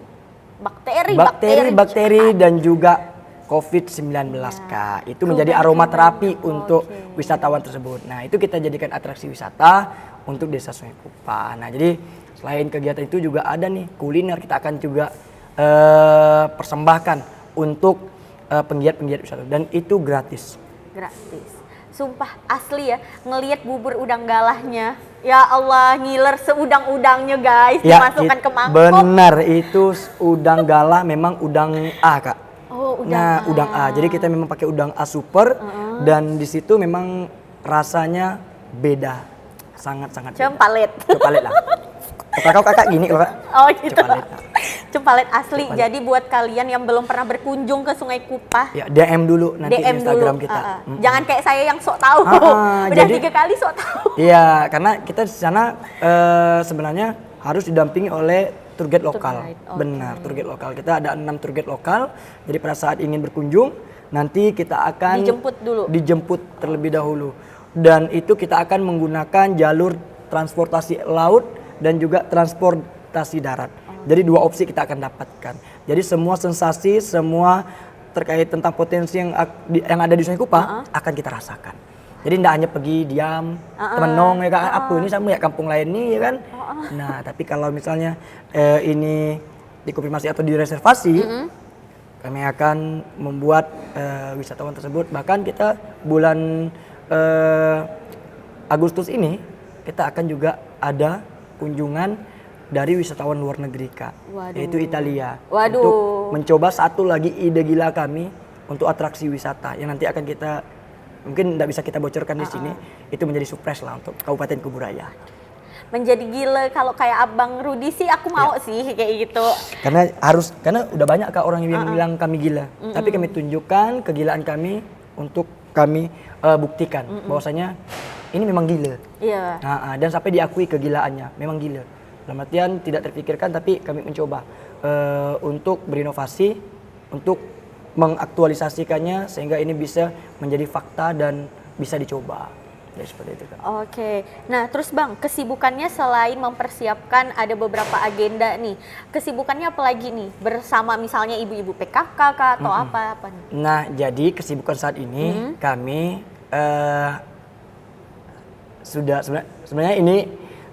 bakteri dan juga COVID-19 Kak. Itu menjadi aromaterapi untuk wisatawan tersebut. Nah, itu kita jadikan atraksi wisata untuk desa Sungai Kupa. Nah, jadi selain kegiatan itu juga ada nih kuliner, kita akan juga persembahkan untuk penggiat-penggiat wisata, dan itu gratis. Gratis. Sumpah asli ya, ngelihat bubur udang galahnya. Ya Allah, ngiler seudang-udangnya guys, dimasukkan ke mangkok. Benar, itu udang galah memang udang A, Kak. Oh, udang Nah, A. udang A. Jadi kita memang pakai udang A super dan di situ memang rasanya beda. Sangat-sangat beda. Cempalet. Cempalet lah. Kalau kakak gini kalau Kak. Oh gitu. Cempalet. Cempalet asli. Jadi buat kalian yang belum pernah berkunjung ke Sungai Kupah, Ya, DM dulu nanti DM di Instagram dulu. kita. Jangan kayak saya yang sok tahu. Udah jadi- 3 kali sok tahu. Iya, karena kita di sana sebenarnya harus didampingi oleh tour guide lokal. guide, oke. Benar, tour guide lokal. Kita ada 6 tour guide lokal. Jadi pada saat ingin berkunjung, nanti kita akan Dijemput dulu. Dijemput terlebih dahulu. Dan itu kita akan menggunakan jalur transportasi laut dan juga transportasi darat. Jadi 2 opsi kita akan dapatkan. Jadi semua sensasi, semua terkait tentang potensi yang ada di Sungai Kupah akan kita rasakan. Jadi tidak hanya pergi diam, temenong ya Kak, apa ini sama ya kampung lain nih ya kan. Nah, tapi kalau misalnya ini dikonfirmasi atau direservasi, kami akan membuat wisatawan tersebut. Bahkan kita bulan Agustus ini kita akan juga ada kunjungan dari wisatawan luar negeri Kak, Waduh. yaitu Italia. Waduh. Untuk mencoba satu lagi ide gila kami untuk atraksi wisata yang nanti akan kita mungkin tidak bisa kita bocorkan di sini. Itu menjadi surprise lah untuk Kabupaten Kuburaya. Menjadi gila kalau kayak Abang Rudi sih aku mau sih kayak gitu. Karena udah banyak Kak orang yang bilang kami gila. Tapi kami tunjukkan kegilaan kami untuk kami buktikan bahwasanya ini memang gila. Iya. Dan sampai diakui kegilaannya, memang gila. Dalam artian tidak terpikirkan tapi kami mencoba untuk berinovasi, untuk mengaktualisasikannya sehingga ini bisa menjadi fakta dan bisa dicoba. Ya seperti itu Kak. Oke, nah terus Bang, kesibukannya selain mempersiapkan ada beberapa agenda nih, kesibukannya apa lagi nih? Bersama misalnya ibu-ibu PKK kah atau apa nih? Nah, jadi kesibukan saat ini kami sudah sebenarnya ini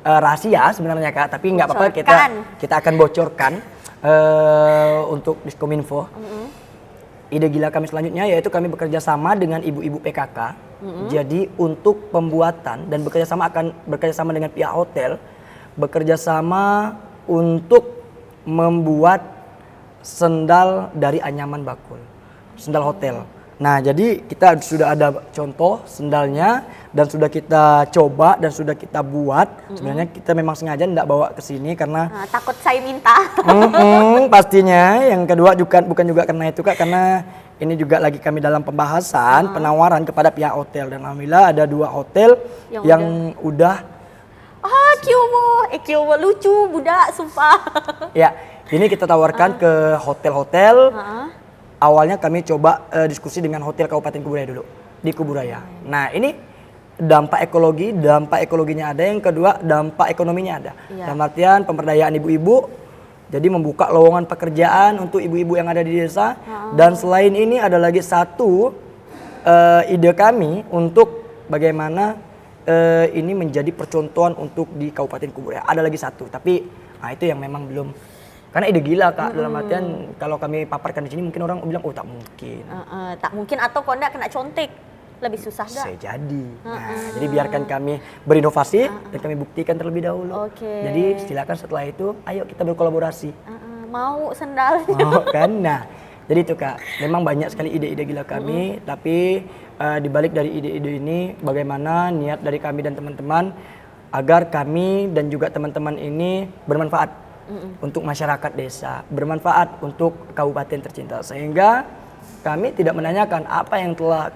rahasia sebenarnya Kak, tapi nggak apa-apa kita akan bocorkan untuk Diskominfo. Ide gila kami selanjutnya yaitu kami bekerja sama dengan ibu-ibu PKK. Jadi untuk pembuatan dan bekerja sama dengan pihak hotel, bekerja sama untuk membuat sendal dari anyaman bakul, sendal hotel. Nah, jadi kita sudah ada contoh sendalnya dan sudah kita coba dan sudah kita buat. Sebenarnya kita memang sengaja tidak bawa ke sini karena Nah, takut saya minta. pastinya. Yang kedua bukan juga karena itu Kak, karena ini juga lagi kami dalam pembahasan penawaran kepada pihak hotel dan alhamdulillah ada 2 hotel yang udah Kyomo lucu budak sumpah. ya, ini kita tawarkan ke hotel-hotel. Awalnya kami coba diskusi dengan hotel Kabupaten Kuburaya dulu di Kuburaya. Nah, ini dampak ekologinya ada, yang kedua dampak ekonominya ada. Dalam artian pemberdayaan ibu-ibu, jadi membuka lowongan pekerjaan untuk ibu-ibu yang ada di desa. Dan selain ini ada lagi satu ide kami untuk bagaimana ini menjadi percontohan untuk di Kabupaten Kuburaya. Ada lagi satu, tapi itu yang memang belum. Karena ide gila Kak, dalam artian kalau kami paparkan di sini mungkin orang bilang oh tak mungkin. Tak mungkin atau kok enggak kena contek. Lebih susah gak? Bisa jadi. Nah, jadi biarkan kami berinovasi dan kami buktikan terlebih dahulu. Oke. Jadi silakan setelah itu ayo kita berkolaborasi. Mau sendal. Oh kan? Nah, jadi itu Kak, memang banyak sekali ide-ide gila kami, tapi dibalik dari ide-ide ini bagaimana niat dari kami dan teman-teman agar kami dan juga teman-teman ini bermanfaat untuk masyarakat desa, bermanfaat untuk kabupaten tercinta, sehingga kami tidak menanyakan apa yang telah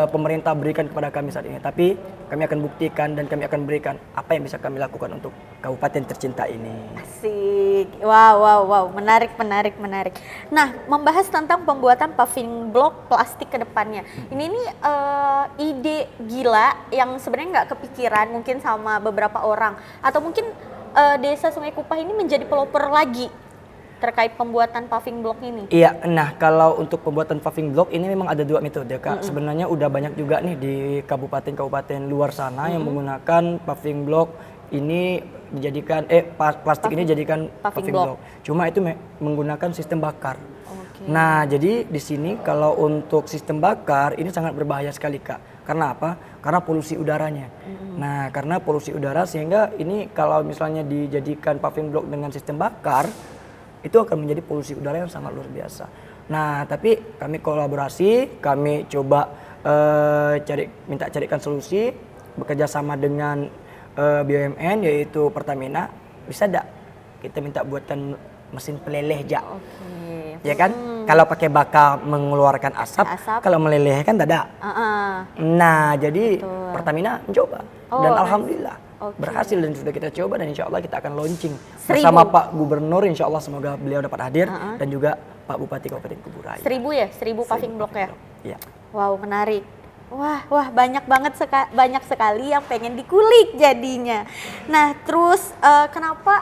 pemerintah berikan kepada kami saat ini, tapi kami akan buktikan dan kami akan berikan apa yang bisa kami lakukan untuk kabupaten tercinta ini. Asik, wow, menarik. Nah, membahas tentang pembuatan paving block plastik ke depannya. Ini nih ide gila yang sebenarnya nggak kepikiran mungkin sama beberapa orang, atau mungkin desa Sungai Kupah ini menjadi pelopor lagi terkait pembuatan paving block ini. Iya, nah kalau untuk pembuatan paving block ini memang ada 2 metode Kak. Sebenarnya udah banyak juga nih di kabupaten-kabupaten luar sana yang menggunakan paving block ini dijadikan plastik ini dijadikan paving block. Cuma itu menggunakan sistem bakar. Nah, jadi di sini kalau untuk sistem bakar ini sangat berbahaya sekali, Kak. Karena apa? Karena polusi udaranya. Nah, karena polusi udara sehingga ini kalau misalnya dijadikan paving block dengan sistem bakar, itu akan menjadi polusi udara yang sangat luar biasa. Nah, tapi kami kolaborasi, kami coba minta carikan solusi, bekerja sama dengan BUMN yaitu Pertamina. Bisa enggak kita minta buatkan mesin peleleh, Jak? Ya kan? Kalau pakai bakar mengeluarkan asap, kalau meleleh kan tidak. Nah, jadi Pertamina mencoba dan alhamdulillah berhasil dan sudah kita coba dan insya Allah kita akan launching bersama Pak Gubernur, insya Allah semoga beliau dapat hadir dan juga Pak Bupati Kabupaten Kuburaya. 1000 ya? 1000 paving block ya? Iya. Wow, menarik. Wah, banyak sekali yang pengen dikulik jadinya. Nah, terus kenapa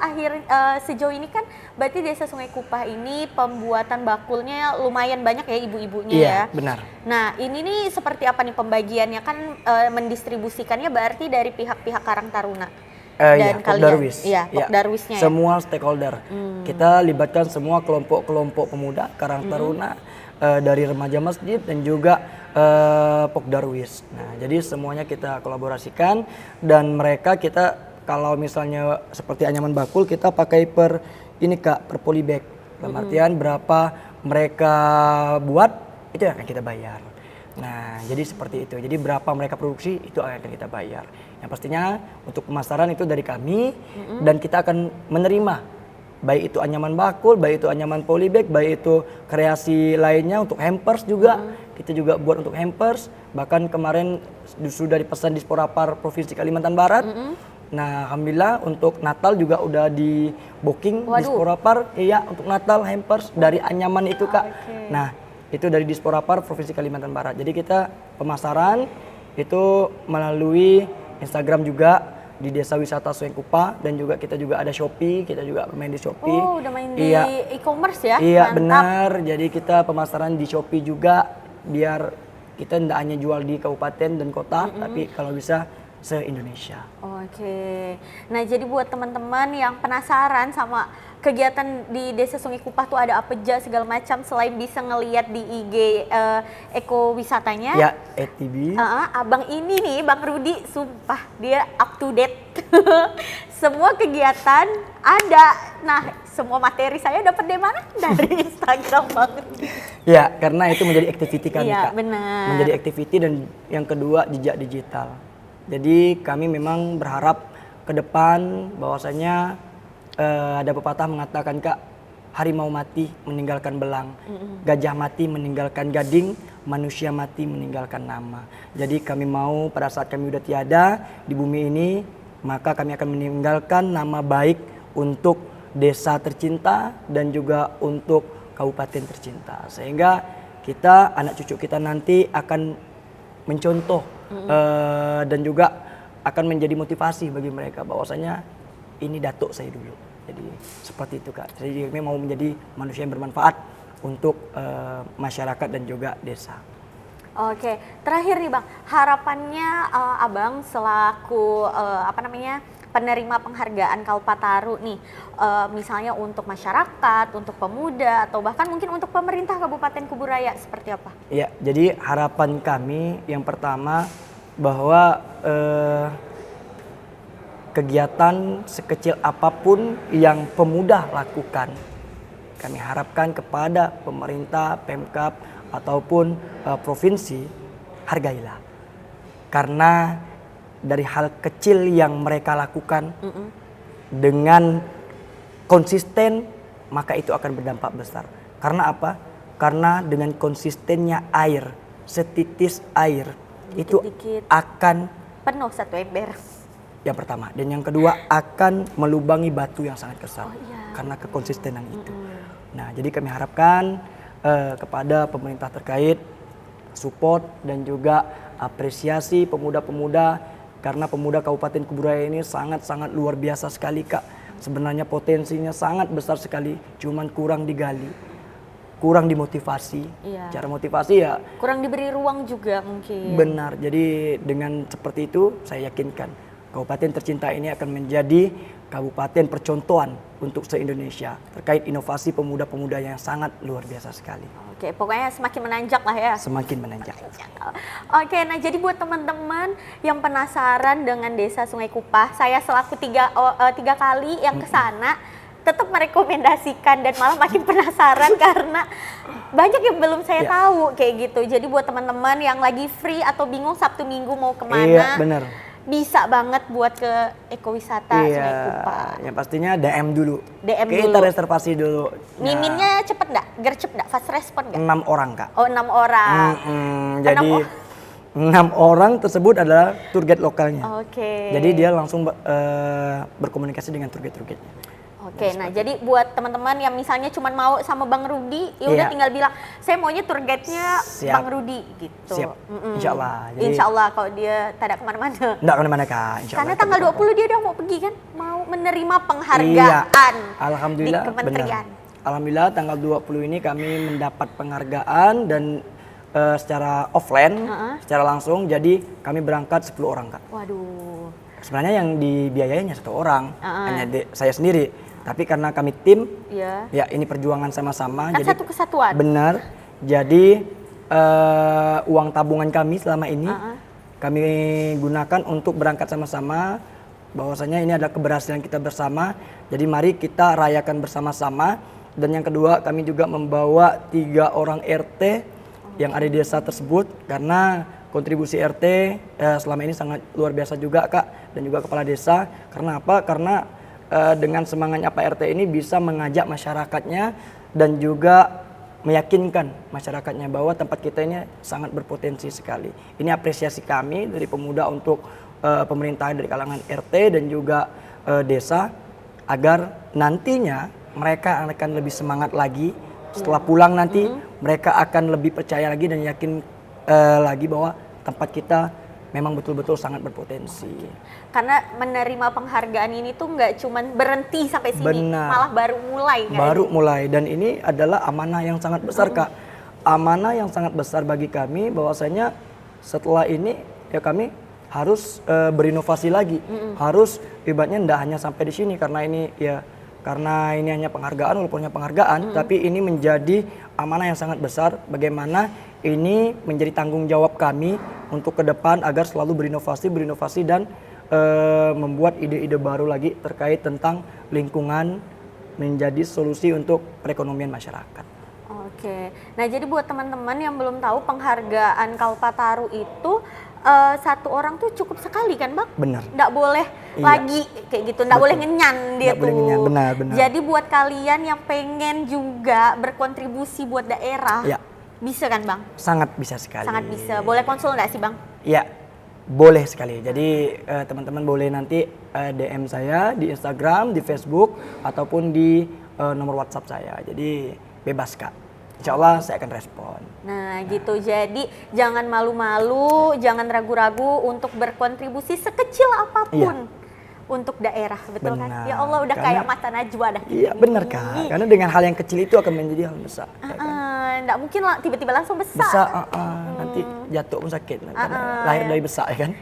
sejauh ini kan berarti Desa Sungai Kupah ini pembuatan bakulnya lumayan banyak ya ibu-ibunya ya? Iya, benar. Nah, ini nih seperti apa nih pembagiannya? Kan mendistribusikannya berarti dari pihak-pihak Karang Taruna. Dan Pokdarwis. Iya, Pokdarwisnya ya? Semua stakeholder. Kita libatkan semua kelompok-kelompok pemuda Karang Taruna, dari remaja masjid dan juga Pokdarwis. Nah, jadi semuanya kita kolaborasikan dan mereka kita kalau misalnya seperti anyaman bakul kita pakai per polybag. Dalam artian berapa mereka buat itu yang akan kita bayar. Nah, jadi seperti itu. Jadi berapa mereka produksi itu akan kita bayar. Yang pastinya untuk pemasaran itu dari kami dan kita akan menerima baik itu anyaman bakul, baik itu anyaman polybag, baik itu kreasi lainnya untuk hampers juga. Kita juga buat untuk hampers. Bahkan kemarin sudah dipesan di Sporapar Provinsi Kalimantan Barat. Nah, alhamdulillah untuk Natal juga udah di booking di Sporapar. Iya, untuk Natal hampers dari anyaman itu, Kak. Nah, itu dari Disporapar Provinsi Kalimantan Barat. Jadi kita pemasaran itu melalui Instagram juga di Desa Wisata Sungai Kupah dan juga kita juga ada Shopee, kita juga main di Shopee. Oh, udah main di e-commerce ya? Iya, mantap. benar. Jadi kita pemasaran di Shopee juga biar kita tidak hanya jual di kabupaten dan kota, tapi kalau bisa se-Indonesia. Oke. Nah, jadi buat teman-teman yang penasaran sama kegiatan di Desa Sungai Kupah tuh ada apa aja segala macam selain bisa ngelihat di IG eko wisatanya. Ya, ETB. Abang ini nih, Bang Rudi, sumpah dia up to date. Semua kegiatan ada. Nah, semua materi saya dapat dari mana? Dari Instagram banget. Ya, karena itu menjadi activity kami, Kak. Benar. Menjadi activity dan yang kedua jejak digital. Jadi kami memang berharap ke depan bahwasanya ada pepatah mengatakan, Kak, harimau mati meninggalkan belang, gajah mati meninggalkan gading, manusia mati meninggalkan nama. Jadi kami mau pada saat kami udah tiada di bumi ini, maka kami akan meninggalkan nama baik untuk desa tercinta dan juga untuk kabupaten tercinta. Sehingga kita, anak cucu kita nanti akan mencontoh dan juga akan menjadi motivasi bagi mereka bahwasanya ini datuk saya dulu. Jadi seperti itu, Kak. Jadi kami mau menjadi manusia yang bermanfaat untuk masyarakat dan juga desa. Oke, terakhir nih Bang, harapannya Abang selaku penerima penghargaan Kalpataru nih, misalnya untuk masyarakat, untuk pemuda, atau bahkan mungkin untuk pemerintah Kabupaten Kuburaya seperti apa? Iya, jadi harapan kami yang pertama bahwa kegiatan sekecil apapun yang pemuda lakukan, kami harapkan kepada pemerintah, Pemkab, ataupun provinsi, hargailah. Karena dari hal kecil yang mereka lakukan dengan konsisten, maka itu akan berdampak besar. Karena apa? Karena dengan konsistennya air, setitis air, Dikit-dikit itu akan penuh satu ember. Yang pertama, dan yang kedua akan melubangi batu yang sangat besar karena kekonsistenan itu. Nah, jadi kami harapkan kepada pemerintah terkait support dan juga apresiasi pemuda-pemuda, karena pemuda Kabupaten Kuburaya ini sangat-sangat luar biasa sekali, Kak. Sebenarnya potensinya sangat besar sekali, cuman kurang digali, kurang dimotivasi. Cara motivasi ya kurang diberi ruang juga mungkin. Benar. Jadi dengan seperti itu saya yakinkan kabupaten tercinta ini akan menjadi kabupaten percontohan untuk se-Indonesia terkait inovasi pemuda-pemuda yang sangat luar biasa sekali. Oke, pokoknya semakin menanjak lah ya. Semakin menanjak. Oke, nah jadi buat teman-teman yang penasaran dengan Desa Sungai Kupah, saya selaku tiga kali yang ke sana tetap merekomendasikan dan malah makin penasaran karena banyak yang belum saya tahu kayak gitu. Jadi buat teman-teman yang lagi free atau bingung Sabtu Minggu mau kemana, Iya, bener. bisa banget buat ke ekowisata Sungai Kupah. Yang pastinya DM dulu. DM Kita dulu. reservasi dulu. Miminnya cepet nggak? Gercep nggak? Fast respon nggak? 6 orang, Kak. Oh, 6 orang. Jadi 6 orang tersebut adalah tour guide lokalnya. Oke. Jadi dia langsung berkomunikasi dengan tour guide-nya. Oke, nah jadi buat teman-teman yang misalnya cuma mau sama Bang Rudi, ya udah Iya. tinggal bilang, saya maunya tour guide-nya Siap. Bang Rudi gitu. Siap. Insya Allah. Jadi- Insya Allah kalau dia tidak kemana-mana. Nggak kemana-mana, Kak. Insya Karena Allah. tanggal 20 dia udah mau pergi kan, mau menerima penghargaan Alhamdulillah, di kementerian. benar. Alhamdulillah tanggal 20 ini kami mendapat penghargaan dan secara offline, secara langsung. Jadi kami berangkat 10 orang, Kak. Waduh. Sebenarnya yang dibiayainya 1 orang, hanya saya sendiri. Tapi karena kami tim, Iya. ya ini perjuangan sama-sama. Kan Jadi satu kesatuan. benar. Jadi uang tabungan kami selama ini kami gunakan untuk berangkat sama-sama. Bahwasanya ini adalah keberhasilan kita bersama. Jadi mari kita rayakan bersama-sama. Dan yang kedua, kami juga membawa 3 orang RT yang ada di desa tersebut karena kontribusi RT selama ini sangat luar biasa juga, Kak, dan juga kepala desa. Karena apa? Karena dengan semangatnya Pak RT ini bisa mengajak masyarakatnya dan juga meyakinkan masyarakatnya bahwa tempat kita ini sangat berpotensi sekali. Ini apresiasi kami dari pemuda untuk pemerintahan dari kalangan RT dan juga desa agar nantinya mereka akan lebih semangat lagi setelah pulang nanti mereka akan lebih percaya lagi dan yakin lagi bahwa tempat kita memang betul-betul sangat berpotensi. Karena menerima penghargaan ini tuh nggak cuman berhenti sampai sini, Benar. malah baru mulai kan? Baru mulai, dan ini adalah amanah yang sangat besar, Kak. Amanah yang sangat besar bagi kami bahwasanya setelah ini ya kami harus berinovasi lagi. Harus ibaratnya tidak hanya sampai di sini karena ini hanya penghargaan, walaupun hanya penghargaan, tapi ini menjadi amanah yang sangat besar bagaimana ini menjadi tanggung jawab kami untuk ke depan agar selalu berinovasi dan membuat ide-ide baru lagi terkait tentang lingkungan menjadi solusi untuk perekonomian masyarakat. Oke, nah jadi buat teman-teman yang belum tahu penghargaan Kalpataru itu 1 orang tuh cukup sekali kan Bang? Benar. Nggak boleh Iya. lagi kayak gitu, nggak boleh ngenyan dia Nggak boleh tuh. ngenyan, benar. Jadi buat kalian yang pengen juga berkontribusi buat daerah, Ya. bisa kan Bang? Sangat bisa sekali. Sangat bisa. Boleh konsul nggak sih Bang? Ya, boleh sekali. Jadi teman-teman boleh nanti DM saya di Instagram, di Facebook, ataupun di nomor WhatsApp saya. Jadi bebas, Kak. Insya Allah saya akan respon. Nah gitu, jadi jangan malu-malu, jangan ragu-ragu untuk berkontribusi sekecil apapun untuk daerah, betul kan? Benar. Ya Allah udah Karena- kayak mata najwa dah. Iya benar, Kak. Karena dengan hal yang kecil itu akan menjadi hal besar. ya kan? Nggak mungkin lah tiba-tiba langsung besar. Besar, nanti jatuh pun sakit. Karena lahir dari besar, ya kan?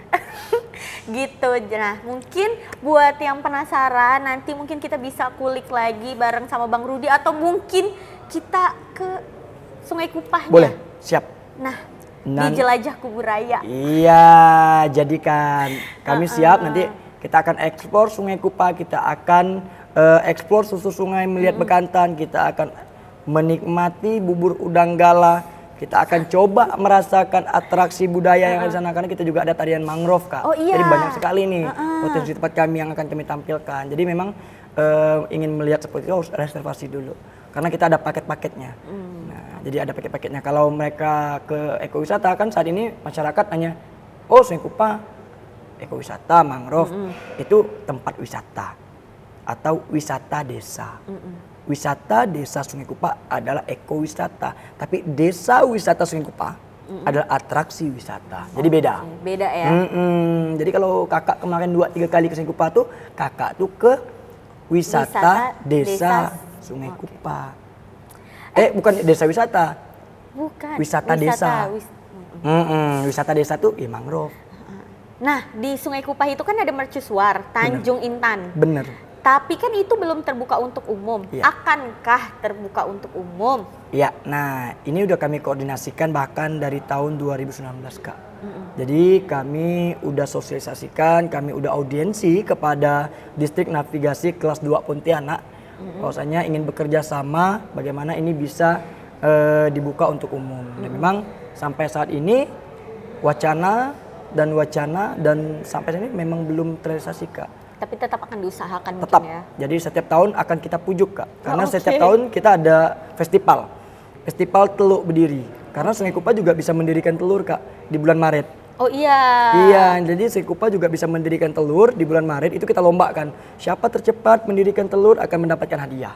Gitu. Nah mungkin buat yang penasaran, nanti mungkin kita bisa kulik lagi bareng sama Bang Rudi, atau mungkin kita ke Sungai Kupahnya. Boleh, siap. Nah, Nan- di jelajah kubur raya. Iya, jadikan kami siap nanti kita akan eksplor Sungai Kupah, kita akan eksplor susur sungai melihat bekantan, kita akan menikmati bubur udang galah, kita akan coba merasakan atraksi budaya yang ada di sana karena kita juga ada tarian mangrove, Kak. Oh, iya. Jadi banyak sekali nih potensi tempat kami yang akan kami tampilkan. Jadi memang ingin melihat seperti itu harus reservasi dulu karena kita ada paket-paketnya. Nah, jadi ada paket-paketnya. Kalau mereka ke ekowisata kan saat ini masyarakat hanya Sungai Kupah ekowisata mangrove itu tempat wisata atau wisata desa. Wisata desa Sungai Kupah adalah ekowisata, tapi desa wisata Sungai Kupah adalah atraksi wisata. Jadi beda. Beda ya. Jadi kalau kakak kemarin 2-3 kali ke Sungai Kupah tuh, kakak tuh ke wisata desa Sungai Kupah. Bukan desa wisata. Bukan. Wisata desa. Wisata desa tuh ya mangrove. Nah, di Sungai Kupah itu kan ada mercusuar Tanjung Intan. Bener. Tapi kan itu belum terbuka untuk umum. Iya. Akankah terbuka untuk umum? Ya, nah ini udah kami koordinasikan bahkan dari tahun 2019 Kak. Jadi kami udah sosialisasikan, kami udah audiensi kepada Distrik Navigasi Kelas 2 Pontianak. Bahwasanya ingin bekerja sama bagaimana ini bisa dibuka untuk umum. Dan memang sampai saat ini wacana dan sampai sini memang belum terrealisasi Kak. Tapi tetap akan diusahakan Tetap. mungkin ya. Jadi setiap tahun akan kita pujuk Kak. Karena oke. setiap tahun kita ada festival Teluk Berdiri. Karena Sungai Kupah juga bisa mendirikan telur Kak di bulan Maret. Oh iya. Iya, jadi Sungai Kupah juga bisa mendirikan telur di bulan Maret. Itu kita lombakan. Siapa tercepat mendirikan telur akan mendapatkan hadiah.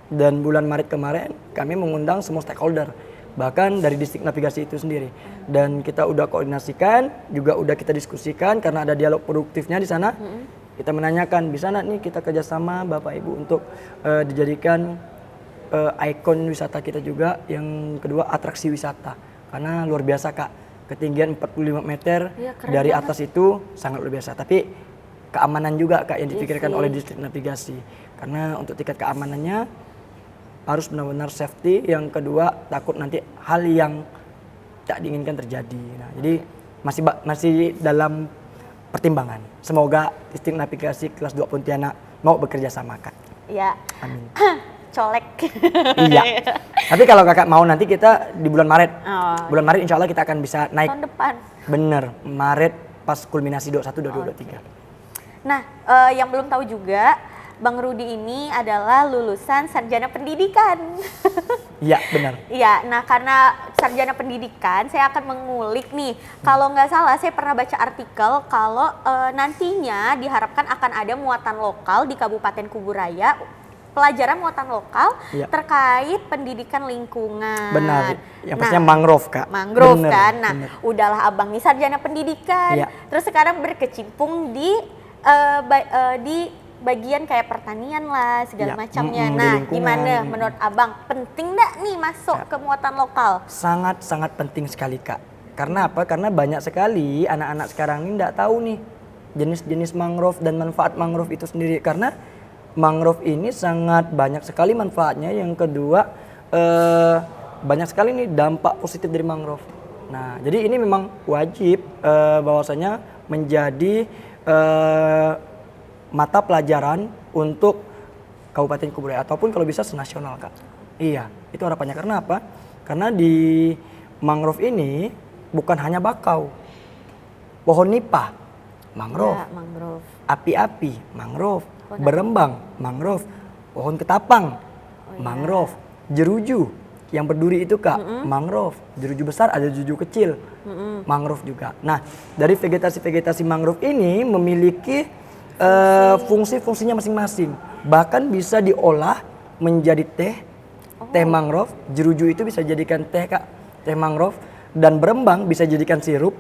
Dan bulan Maret kemarin kami mengundang semua stakeholder. Bahkan dari Distrik Navigasi itu sendiri. Dan kita udah koordinasikan, juga udah kita diskusikan karena ada dialog produktifnya di sana. Kita menanyakan, bisa nggak nih kita kerjasama Bapak Ibu untuk dijadikan ikon wisata kita juga. Yang kedua atraksi wisata. Karena luar biasa Kak, ketinggian 45 meter Iya, keren dari banget. atas itu sangat luar biasa. Tapi keamanan juga Kak yang dipikirkan sih. oleh Distrik Navigasi. Karena untuk tingkat keamanannya harus benar-benar safety. Yang kedua takut nanti hal yang tak diinginkan terjadi. Nah, jadi masih dalam pertimbangan. Semoga Distrik Navigasi Kelas 2 Pontianak mau bekerja sama Kak. Ya. Amin. Colek. Iya. Tapi kalau Kakak mau nanti kita di bulan Maret. Oh. Bulan Maret insya Allah kita akan bisa naik. Tahun depan. Bener, Maret pas kulminasi 21, 22, 23. Nah, yang belum tahu juga, Bang Rudi ini adalah lulusan sarjana pendidikan. Iya, benar. Iya, nah karena sarjana pendidikan, saya akan mengulik nih. Kalau nggak salah, saya pernah baca artikel kalau nantinya diharapkan akan ada muatan lokal di Kabupaten Kuburaya, pelajaran muatan lokal Iya. terkait pendidikan lingkungan. Benar. Yang pastinya mangrove, Kak. Mangrove Bener, kan. Nah, bener. udahlah Abang nih sarjana pendidikan. Iya. Terus sekarang berkecimpung di bagian kayak pertanian lah segala Iya, macamnya. di Nah, lingkungan. gimana menurut Abang? Penting nggak nih masuk ke muatan lokal? Sangat-sangat penting sekali, Kak. Karena apa? Karena banyak sekali anak-anak sekarang ini nggak tahu nih jenis-jenis mangrove dan manfaat mangrove itu sendiri. Karena mangrove ini sangat banyak sekali manfaatnya. Yang kedua, banyak sekali nih dampak positif dari mangrove. Nah, jadi ini memang wajib bahwasanya menjadi mata pelajaran untuk Kabupaten Kuburaya ataupun kalau bisa senasional, Kak. Iya, itu harapannya. Karena apa? Karena di mangrove ini bukan hanya bakau, pohon nipah, mangrove, Ya, mangrove. api-api, mangrove, Pohon berembang, mangrove, pohon ketapang, mangrove, jeruju yang berduri itu Kak, mangrove, jeruju besar ada jeruju kecil, mangrove juga. Nah, dari vegetasi-vegetasi mangrove ini memiliki fungsi-fungsinya masing-masing. Bahkan bisa diolah menjadi teh, teh mangrove, jeruju itu bisa dijadikan teh Kak, teh mangrove, dan berembang bisa dijadikan sirup.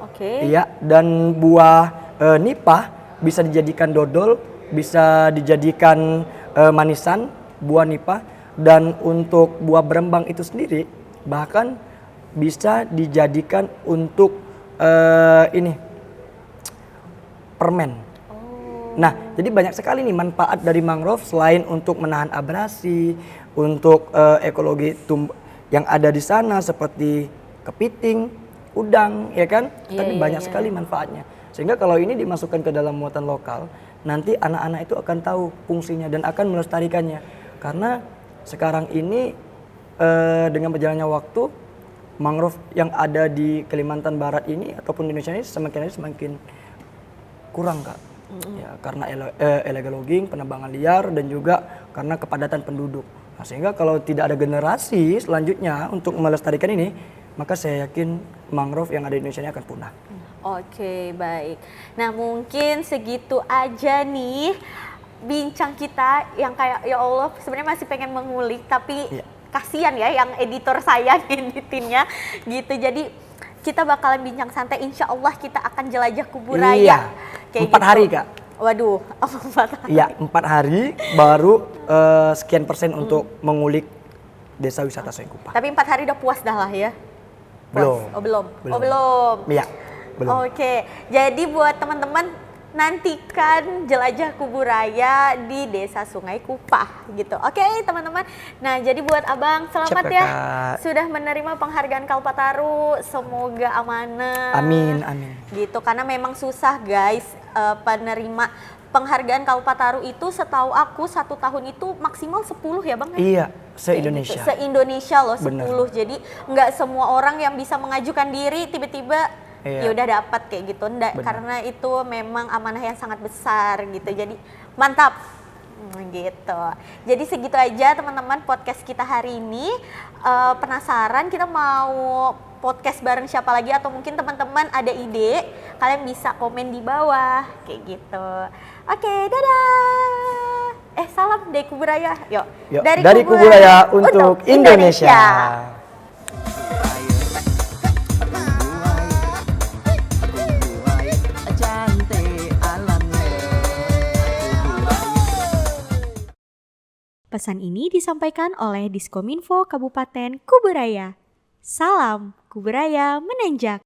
Oke. Iya, dan buah nipah bisa dijadikan dodol, bisa dijadikan manisan buah nipah, dan untuk buah berembang itu sendiri bahkan bisa dijadikan untuk permen. Nah, jadi banyak sekali nih manfaat dari mangrove selain untuk menahan abrasi, untuk ekologi yang ada di sana seperti kepiting, udang, ya kan? Iya, Tapi iya, banyak iya. sekali manfaatnya. Sehingga kalau ini dimasukkan ke dalam muatan lokal, nanti anak-anak itu akan tahu fungsinya dan akan melestarikannya. Karena sekarang ini dengan berjalannya waktu, mangrove yang ada di Kalimantan Barat ini ataupun di Indonesia ini semakin hari semakin kurang, Kak. Ya, karena illegal logging, penebangan liar, dan juga karena kepadatan penduduk. Nah, sehingga kalau tidak ada generasi selanjutnya untuk melestarikan ini, maka saya yakin mangrove yang ada di Indonesia ini akan punah. Oke, baik. Nah, mungkin segitu aja nih bincang kita yang kayak ya Allah sebenarnya masih pengen mengulik tapi Iya. kasihan ya yang editor saya ngeditinnya gitu. Jadi kita bakalan bincang santai, insya Allah kita akan jelajah Kuburaya. Iya. Kayak 4 hari, Kak. Waduh, 4 hari. Iya, 4 hari baru sekian persen untuk mengulik desa wisata Sungai Kupah. Tapi 4 hari udah puas dah lah ya? Puas. Belum. Oh belum? Belum. Oh belum? Iya. Belum. Oke, jadi buat teman-teman nantikan jelajah Kuburaya di Desa Sungai Kupah gitu. Oke teman-teman. Nah jadi buat abang selamat Siap, ya Kakak. sudah menerima penghargaan Kalpataru. Semoga amanah. Amin, amin. Gitu karena memang susah guys penerima penghargaan Kalpataru itu setahu aku 1 tahun itu maksimal 10 ya bang? Iya, Kayak se-Indonesia. gitu. Se-Indonesia loh 10. Benar. Jadi nggak semua orang yang bisa mengajukan diri tiba-tiba Iya. ya udah dapat kayak gitu. Nggak, Benar. karena itu memang amanah yang sangat besar gitu. Jadi mantap. Gitu. Jadi segitu aja teman-teman podcast kita hari ini. Penasaran kita mau podcast bareng siapa lagi atau mungkin teman-teman ada ide, kalian bisa komen di bawah kayak gitu. Oke, dadah. Salam dari Kuburaya. Yuk. Yuk, dari Kuburaya untuk Indonesia. Pesan ini disampaikan oleh Diskominfo Kabupaten Kuburaya. Salam Kuburaya menanjak.